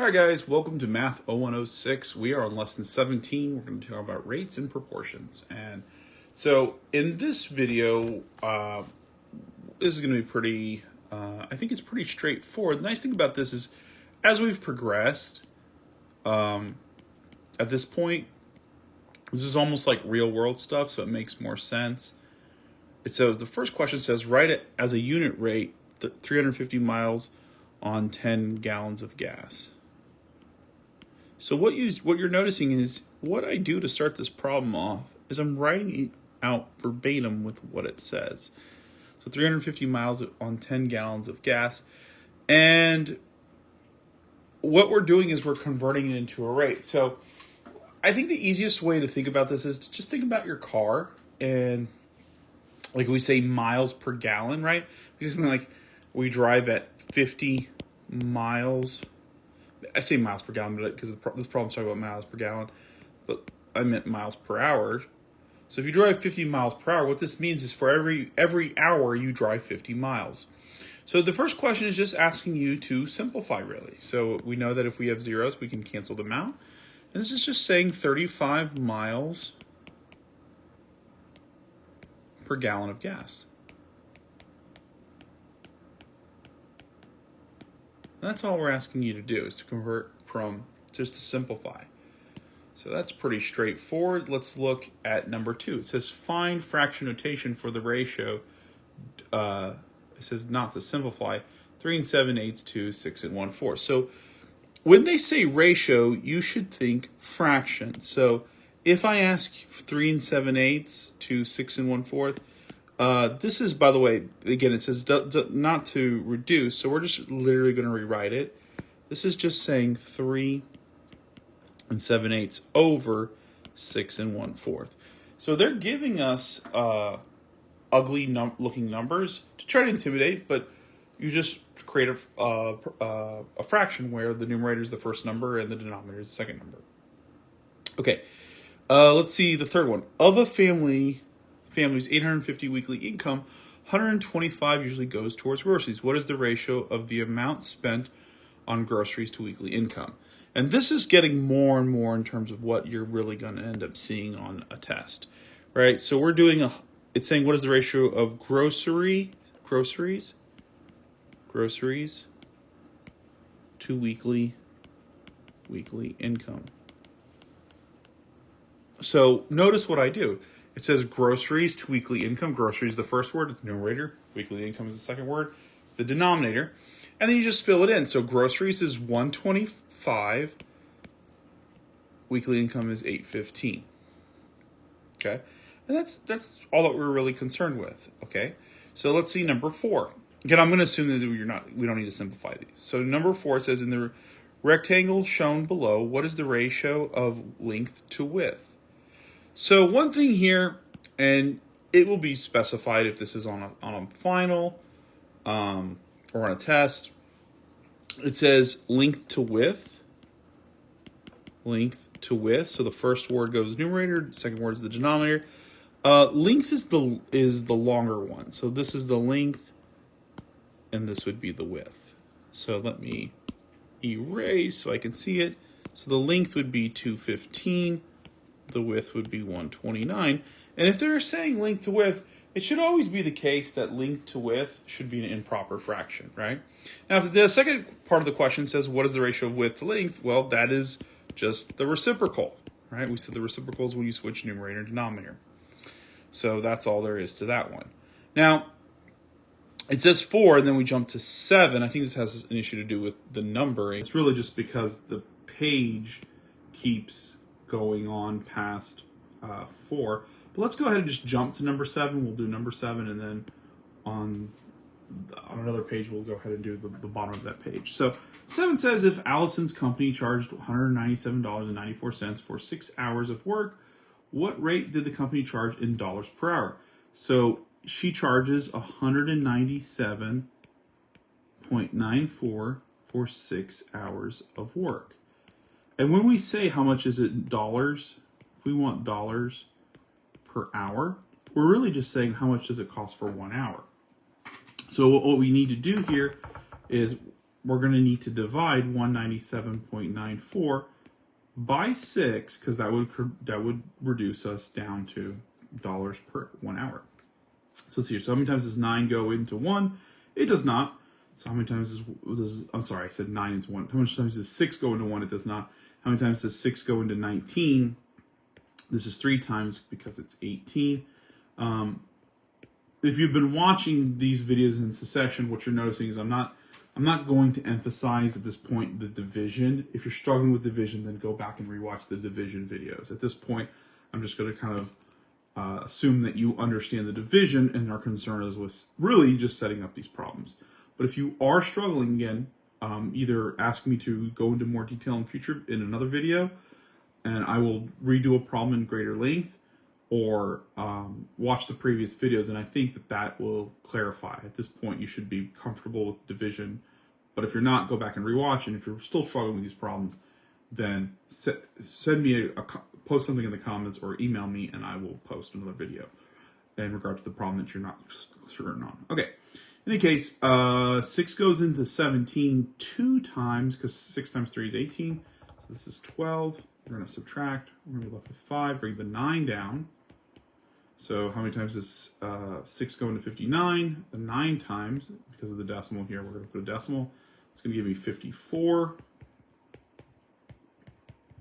Hi guys, welcome to Math 0106. We are on lesson 17. We're going to talk about rates and proportions. And so in this video, this is going to be pretty, I think it's pretty straightforward. The nice thing about this is as we've progressed, at this point, this is almost like real world stuff, so it makes more sense. It says, the first question says, write it as a unit rate, 350 miles on 10 gallons of gas. So what you're noticing is what I do to start this problem off is I'm writing it out verbatim with what it says. So 350 miles on 10 gallons of gas. And what we're doing is we're converting it into a rate. So I think the easiest way to think about this is to just think about your car and like we say miles per gallon, right? Because something like we drive at 50 miles. I say miles per gallon because this problem's talking about miles per gallon, but I meant miles per hour. So if you drive 50 miles per hour, what this means is for every hour you drive 50 miles. So the first question is just asking you to simplify, really. So we know that if we have zeros, we can cancel them out. And this is just saying 35 miles per gallon of gas. That's all we're asking you to do is to convert from just to simplify. So that's pretty straightforward. Let's look at number 2. It says find fraction notation for the ratio. It says not to simplify 3 7/8, 2, 6 1/4. So when they say ratio, you should think fraction. So if I ask 3 7/8, 2, 6 1/4, this is, by the way, again, it says not to reduce, so we're just literally going to rewrite it. This is just saying 3 7/8 over 6 1/4. So they're giving us ugly looking numbers to try to intimidate, but you just create a fraction where the numerator is the first number and the denominator is the second number. Okay, let's see the third one. Of a family's 850 weekly income, 125 usually goes towards groceries. What is the ratio of the amount spent on groceries to weekly income? And this is getting more and more in terms of what you're really going to end up seeing on a test, right? So we're doing it's saying what is the ratio of groceries to weekly income. So notice what I do. It says groceries to weekly income. Groceries is the first word, it's the numerator. Weekly income is the second word, it's the denominator. And then you just fill it in. So groceries is 125. Weekly income is 815. Okay? And that's all that we're really concerned with. Okay? So let's see number 4. Again, I'm going to assume that we don't need to simplify these. So number 4 says in the rectangle shown below, what is the ratio of length to width? So one thing here, and it will be specified if this is on a final or on a test, it says length to width. So the first word goes numerator, the second word is the denominator. Length is the longer one. So this is the length, and this would be the width. So let me erase so I can see it. So the length would be 215. The width would be 129. And if they're saying length to width, it should always be the case that length to width should be an improper fraction, right? Now, if the second part of the question says, what is the ratio of width to length? Well, that is just the reciprocal, right? We said the reciprocal is when you switch numerator and denominator. So that's all there is to that one. Now, it says 4, and then we jump to 7. I think this has an issue to do with the numbering. It's really just because the page keeps going on past 4. But let's go ahead and just jump to number 7. We'll do number 7, and then on another page, we'll go ahead and do the bottom of that page. So 7 says, if Allison's company charged $197.94 for 6 hours of work, what rate did the company charge in dollars per hour? So she charges $197.94 for 6 hours of work. And when we say how much is it in dollars, if we want dollars per hour, we're really just saying how much does it cost for 1 hour. So what we need to do here is we're going to need to divide 197.94 by 6, because that would reduce us down to dollars per 1 hour. So let's see here. So how many times does 9 go into 1? It does not. So how many times does I'm sorry, I said 9 into 1. How many times does 6 go into 1? It does not. How many times does 6 go into 19? This is 3 times because it's 18. If you've been watching these videos in succession, what you're noticing is I'm not going to emphasize at this point the division. If you're struggling with division, then go back and rewatch the division videos. At this point, I'm just going to kind of assume that you understand the division and are concerned is with really just setting up these problems. But if you are struggling again, either ask me to go into more detail in future in another video, and I will redo a problem in greater length, or watch the previous videos, and I think that will clarify. At this point, you should be comfortable with division. But if you're not, go back and rewatch. And if you're still struggling with these problems, then send me post something in the comments or email me, and I will post another video in regard to the problem that you're not certain on. Okay. In any case, 6 goes into 17 2 times, because 6 times 3 is 18. So this is 12. We're going to subtract. We're going to be left with 5. Bring the 9 down. So how many times does 6 go into 59? The 9 times, because of the decimal here, we're going to put a decimal. It's going to give me 54.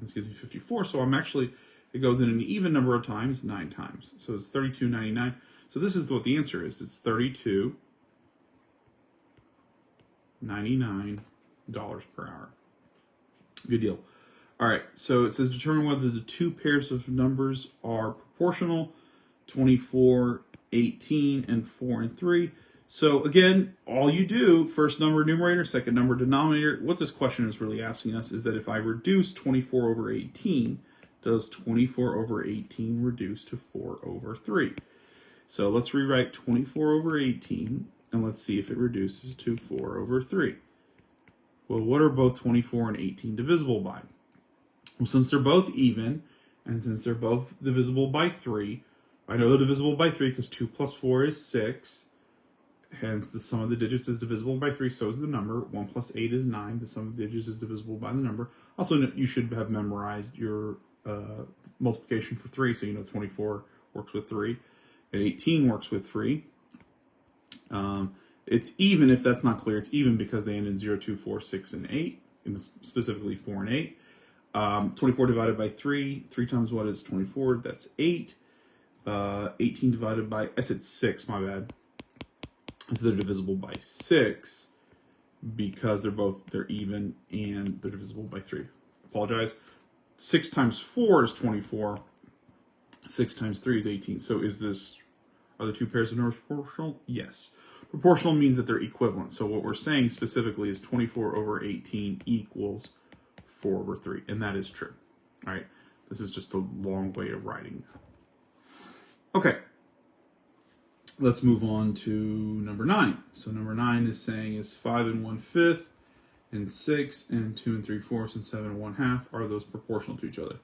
This gives me 54. So it goes in an even number of times, 9 times. So it's 32.99. So this is what the answer is. It's $32.99 per hour. Good deal. All right, so it says determine whether the two pairs of numbers are proportional, 24, 18, and 4 and 3. So again, all you do, first number numerator, second number denominator, what this question is really asking us is that if I reduce 24 over 18, does 24 over 18 reduce to 4 over 3? So let's rewrite 24 over 18, and let's see if it reduces to 4 over 3. Well, what are both 24 and 18 divisible by? Well, since they're both even, and since they're both divisible by 3, I know they're divisible by 3 because 2 plus 4 is 6. Hence, the sum of the digits is divisible by 3, so is the number. 1 plus 8 is 9. The sum of the digits is divisible by the number. Also, you should have memorized your multiplication for 3, so you know 24 works with 3, and 18 works with 3. It's even, if that's not clear, it's even because they end in 0, 2, 4, 6, and 8, and specifically 4 and 8. 24 divided by 3 times what is 24? That's 8. 18 divided by, I said 6, my bad. So they're divisible by 6 because they're even and they're divisible by 3. Apologize. 6 times 4 is 24. 6 times 3 is 18. So are the two pairs of numbers proportional? Yes. Proportional means that they're equivalent. So what we're saying specifically is 24 over 18 equals 4 over 3. And that is true. All right. This is just a long way of writing. Okay. Let's move on to number 9. So number 9 is saying is 5 1/5 and 6 and 2 3/4 and 7 1/2. Are those proportional to each other?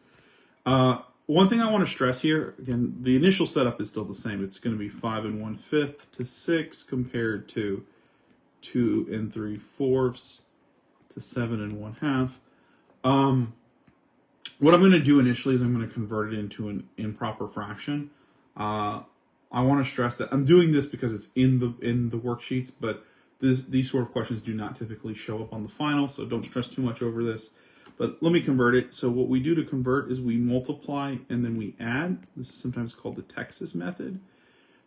One thing I want to stress here, again, the initial setup is still the same. It's going to be 5 1/5 to 6 compared to 2 3/4 to 7 1/2. What I'm going to do initially is I'm going to convert it into an improper fraction. I want to stress that I'm doing this because it's in the worksheets, but these sort of questions do not typically show up on the final, so don't stress too much over this. But let me convert it. So what we do to convert is we multiply and then we add. This is sometimes called the Texas method.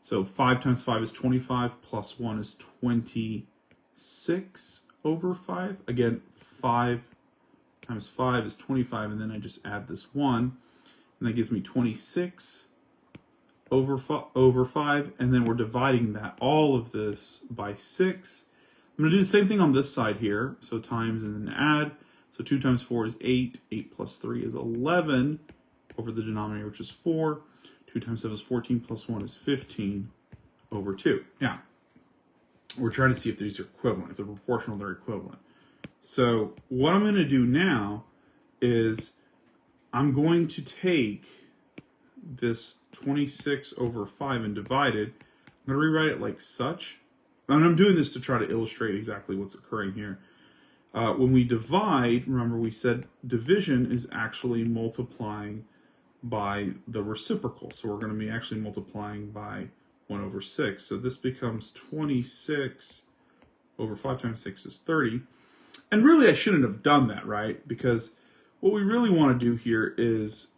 So 5 times 5 is 25, plus 1 is 26 over 5. Again, 5 times 5 is 25, and then I just add this 1, and that gives me 26 over 5, and then we're dividing all of this by 6. I'm going to do the same thing on this side here. So times and then add. So 2 times 4 is 8. 8 plus 3 is 11 over the denominator, which is 4. 2 times 7 is 14, plus 1 is 15 over 2. Now, we're trying to see if these are equivalent. If they're proportional, they're equivalent. So what I'm going to do now is I'm going to take this 26 over 5 and divide it. I'm going to rewrite it like such. And I'm doing this to try to illustrate exactly what's occurring here. When we divide, remember we said division is actually multiplying by the reciprocal. So we're going to be actually multiplying by 1 over 6. So this becomes 26 over 5 times 6 is 30. And really I shouldn't have done that, right? Because what we really want to do here is,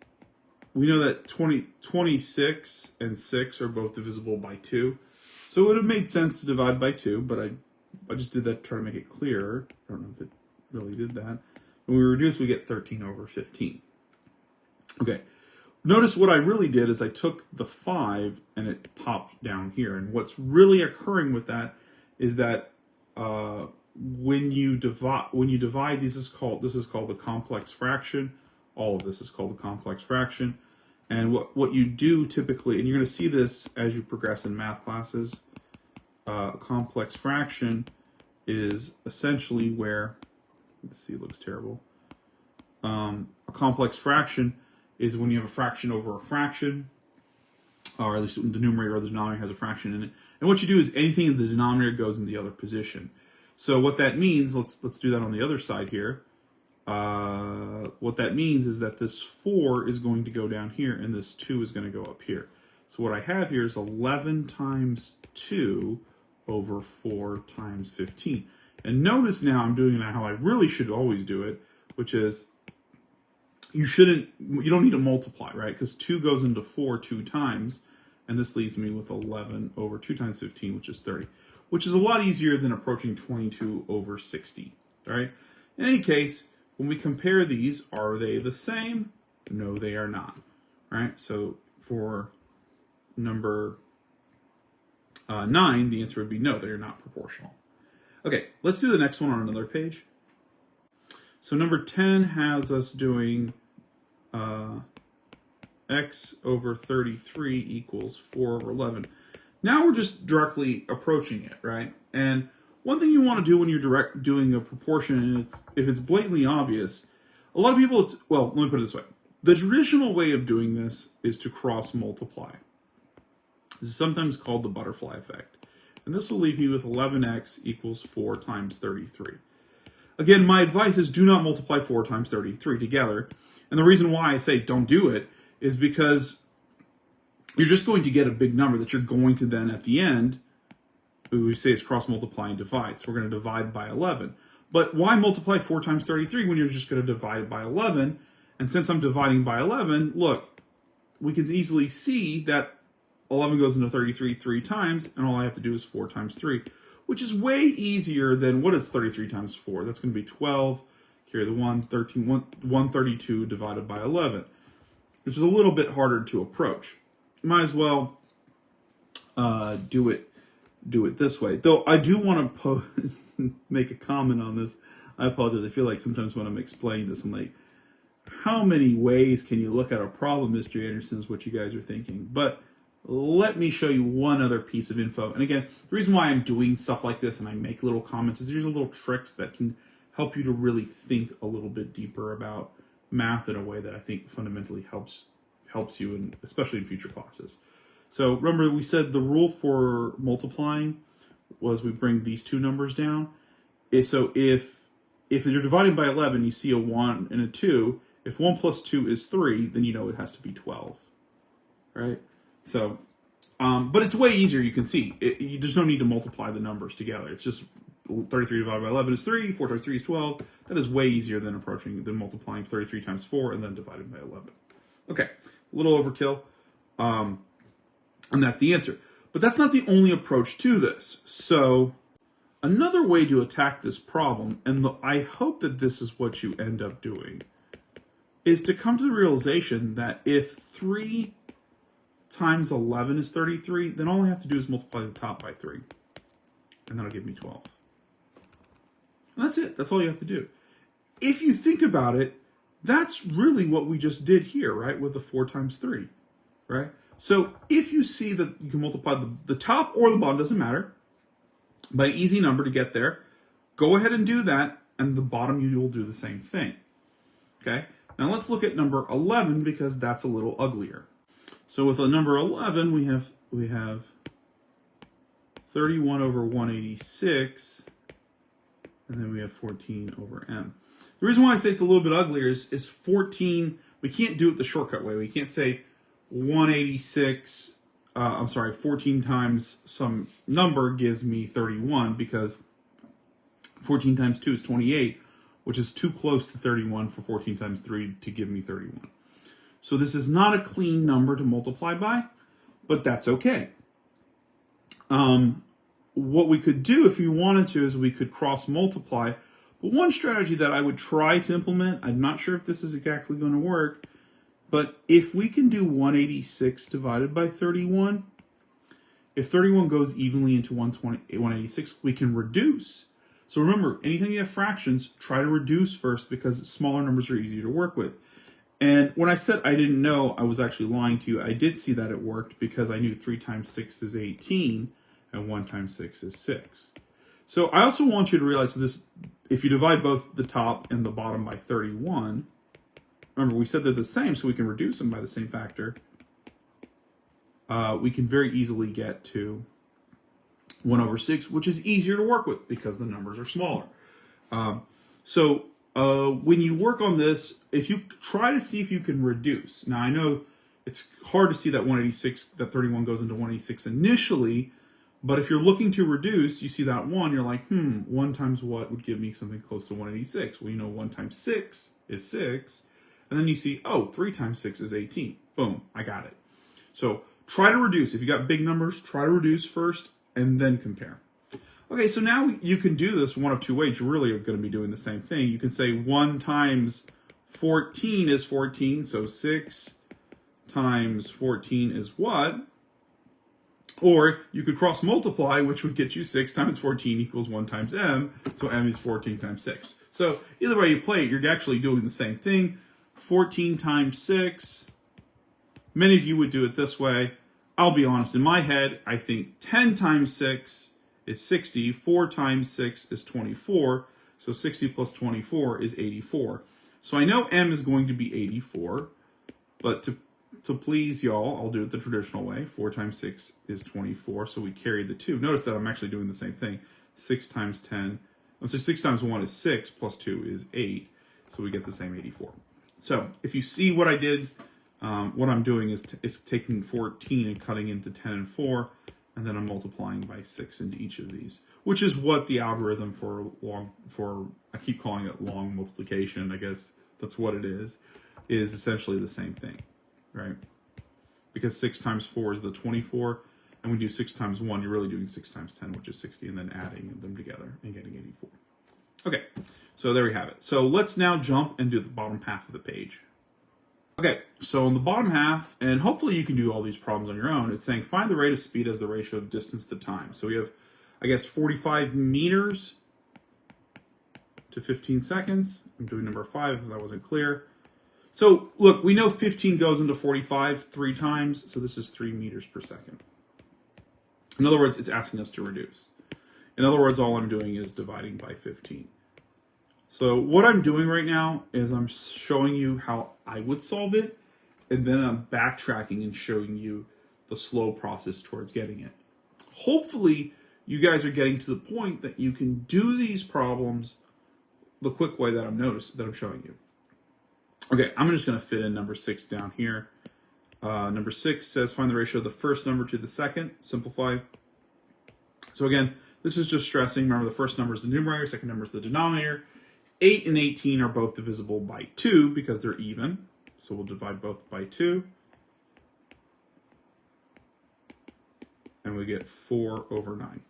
we know that 26 and 6 are both divisible by 2. So it would have made sense to divide by 2, but I just did that to try to make it clearer. I don't know if it really did that. When we reduce, we get 13 over 15. Okay. Notice what I really did is I took the 5 and it popped down here. And what's really occurring with that is that when you divide, this is called the complex fraction. All of this is called the complex fraction. And what you do typically, and you're going to see this as you progress in math classes, a complex fraction is essentially where, let's see, it looks terrible. A complex fraction is when you have a fraction over a fraction, or at least the numerator or the denominator has a fraction in it. And what you do is anything in the denominator goes in the other position. So what that means, let's do that on the other side here. What that means is that this 4 is going to go down here and this 2 is going to go up here. So what I have here is 11 times 2 over 4 times 15. And notice now I'm doing it how I really should always do it, which is you don't need to multiply, right? Because 2 goes into 4 2 times, and this leaves me with 11 over 2 times 15, which is 30, which is a lot easier than approaching 22 over 60, all right? In any case, when we compare these, are they the same? No, they are not, right? So for number 9, the answer would be no, they are not proportional. Okay, let's do the next one on another page. So number 10 has us doing x over 33 equals 4 over 11. Now we're just directly approaching it, right? And one thing you want to do when you're doing a proportion, and if it's blatantly obvious, a lot of people, well, let me put it this way. The traditional way of doing this is to cross multiply. This is sometimes called the butterfly effect. And this will leave you with 11x equals 4 times 33. Again, my advice is do not multiply 4 times 33 together. And the reason why I say don't do it is because you're just going to get a big number that you're going to then at the end, we say is cross multiply and divide. So we're going to divide by 11. But why multiply 4 times 33 when you're just going to divide by 11? And since I'm dividing by 11, look, we can easily see that 11 goes into 33 3 times, and all I have to do is 4 times 3, which is way easier than, what is 33 times 4? That's going to be 12, carry the 1, 13, 132 divided by 11, which is a little bit harder to approach. You might as well do it this way. Though I do want to make a comment on this. I apologize. I feel like sometimes when I'm explaining this, I'm like, how many ways can you look at a problem, Mr. Anderson, is what you guys are thinking. But let me show you one other piece of info. And again, the reason why I'm doing stuff like this and I make little comments is there's little tricks that can help you to really think a little bit deeper about math in a way that I think fundamentally helps you, and especially in future classes. So remember, we said the rule for multiplying was we bring these two numbers down. So if you're dividing by 11, you see a 1 and a 2. If 1 plus 2 is 3, then you know it has to be 12, right? So, but it's way easier, you can see. You just don't need to multiply the numbers together. It's just 33 divided by 11 is 3, 4 times 3 is 12. That is way easier than multiplying 33 times 4 and then dividing by 11. Okay, a little overkill, and that's the answer. But that's not the only approach to this. So another way to attack this problem, and I hope that this is what you end up doing, is to come to the realization that if 3 times 11 is 33, then all I have to do is multiply the top by 3. And that'll give me 12. And that's it. That's all you have to do. If you think about it, that's really what we just did here, right? With the 4 times 3, right? So if you see that you can multiply the top or the bottom, doesn't matter, by an easy number to get there, go ahead and do that, and the bottom you will do the same thing. Okay? Now let's look at number 11 because that's a little uglier. So with a number 11, we have 31 over 186 and then we have 14 over m. The reason why I say it's a little bit uglier is 14, we can't do it the shortcut way. We can't say 186, 14 times some number gives me 31, because 14 times 2 is 28, which is too close to 31 for 14 times 3 to give me 31. So this is not a clean number to multiply by, but that's okay. What we could do if you wanted to is we could cross multiply. But one strategy that I would try to implement, I'm not sure if this is exactly going to work, but if we can do 186 divided by 31, if 31 goes evenly into 186, we can reduce. So remember, anytime you have fractions, try to reduce first, because smaller numbers are easier to work with. And when I said I didn't know, I was actually lying to you. I did see that it worked, because I knew 3 times 6 is 18 and 1 times 6 is 6. So I also want you to realize this: if you divide both the top and the bottom by 31, remember we said they're the same, so we can reduce them by the same factor. We can very easily get to 1 over 6, which is easier to work with because the numbers are smaller. When you work on this, if you try to see if you can reduce. Now, I know it's hard to see that 186, that 31 goes into 186 initially, but if you're looking to reduce, you see that 1, you're like, 1 times what would give me something close to 186? Well, you know 1 times 6 is 6, and then you see, oh, 3 times 6 is 18. Boom, I got it. So try to reduce. If you got big numbers, try to reduce first, and then compare. Okay, so now you can do this one of two ways. You're really going to be doing the same thing. You can say 1 times 14 is 14, so 6 times 14 is what? Or you could cross multiply, which would get you 6 times 14 equals 1 times m, so m is 14 times 6. So either way you play it, you're actually doing the same thing. 14 times 6, many of you would do it this way. I'll be honest, in my head, I think 10 times 6 is 60, 4 times 6 is 24, so 60 plus 24 is 84. So I know m is going to be 84, but to please y'all, I'll do it the traditional way. 4 times 6 is 24, so we carry the 2. Notice that I'm actually doing the same thing. 6 times 10, so 6 times 1 is 6, plus 2 is 8, so we get the same 84. So if you see what I did, what I'm doing is taking 14 and cutting into 10 and 4, and then I'm multiplying by 6 into each of these, which is what the algorithm I keep calling it long multiplication, I guess that's what it is essentially the same thing, right? Because 6 times 4 is the 24, and when you do 6 times 1, you're really doing 6 times 10, which is 60, and then adding them together and getting 84. Okay, so there we have it. So let's now jump and do the bottom half of the page. Okay, so in the bottom half, and hopefully you can do all these problems on your own, it's saying find the rate of speed as the ratio of distance to time. So we have, I guess, 45 meters to 15 seconds. I'm doing number 5 if that wasn't clear. So look, we know 15 goes into 45 3 times, so this is 3 meters per second. In other words, it's asking us to reduce. In other words, all I'm doing is dividing by 15. So what I'm doing right now is I'm showing you how I would solve it, and then I'm backtracking and showing you the slow process towards getting it. Hopefully, you guys are getting to the point that you can do these problems the quick way that I'm showing you. Okay, I'm just going to fit in number 6 down here. Number 6 says find the ratio of the first number to the second. Simplify. So again, this is just stressing. Remember, the first number is the numerator, second number is the denominator. 8 and 18 are both divisible by 2 because they're even. So we'll divide both by 2. And we get 4 over 9.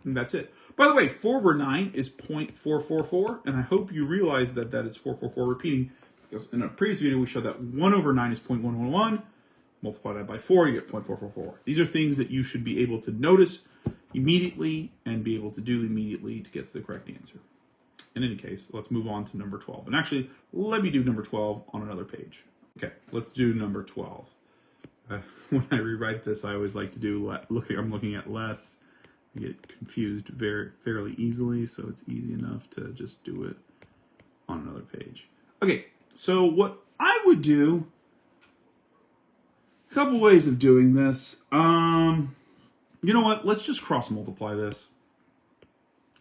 And that's it. By the way, 4 over 9 is 0.444. And I hope you realize that that is 444 repeating. Because in a previous video, we showed that 1 over 9 is 0.111. Multiply that by 4, you get 0.444. These are things that you should be able to notice immediately and be able to do immediately to get to the correct answer. In any case, let's move on to number 12. And actually, let me do number 12 on another page. Okay, let's do number 12. When I rewrite this, I always like to do, I'm looking at less. I get confused fairly easily, so it's easy enough to just do it on another page. Okay, so what I would do, a couple ways of doing this. You know what? Let's just cross multiply this.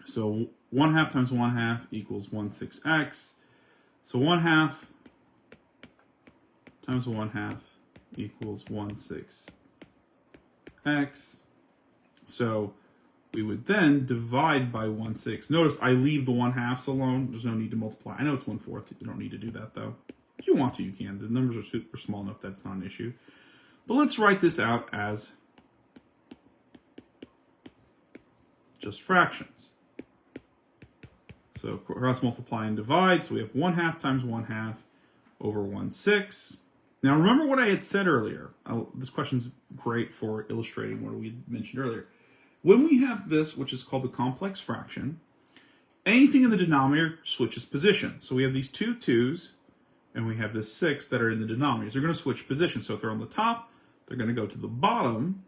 So 1/2 times 1/2 equals 1/6x. So 1/2 times 1/2 equals 1/6x. So we would then divide by 1/6. Notice I leave the 1/2 alone. There's no need to multiply. I know it's 1/4. You don't need to do that though. If you want to, you can. The numbers are super small enough that's not an issue. But let's write this out as just fractions. So cross multiply and divide. So we have 1/2 times 1/2 over 1/6. Now remember what I had said earlier. This question's great for illustrating what we mentioned earlier. When we have this, which is called the complex fraction, anything in the denominator switches position. So we have these two 2's, and we have this 6 that are in the denominators. They're going to switch position. So if they're on the top, they're going to go to the bottom.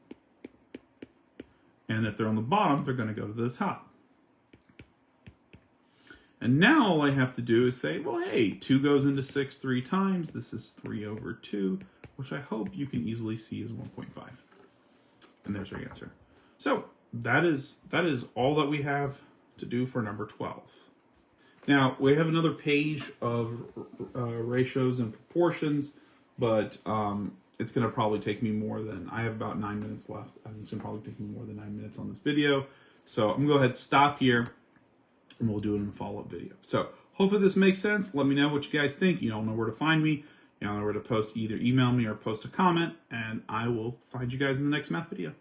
And if they're on the bottom, they're going to go to the top. And now all I have to do is say, well, hey, 2 goes into 6 3 times. This is 3 over 2, which I hope you can easily see is 1.5. And there's our answer. So that is all that we have to do for number 12. Now, we have another page of ratios and proportions, but it's going to probably take me more than, I have about 9 minutes left. I think it's going to probably take me more than 9 minutes on this video. So I'm going to go ahead and stop here, and we'll do it in a follow-up video. So hopefully this makes sense. Let me know what you guys think. You all know where to find me. You all know where to post. Either email me or post a comment, and I will find you guys in the next math video.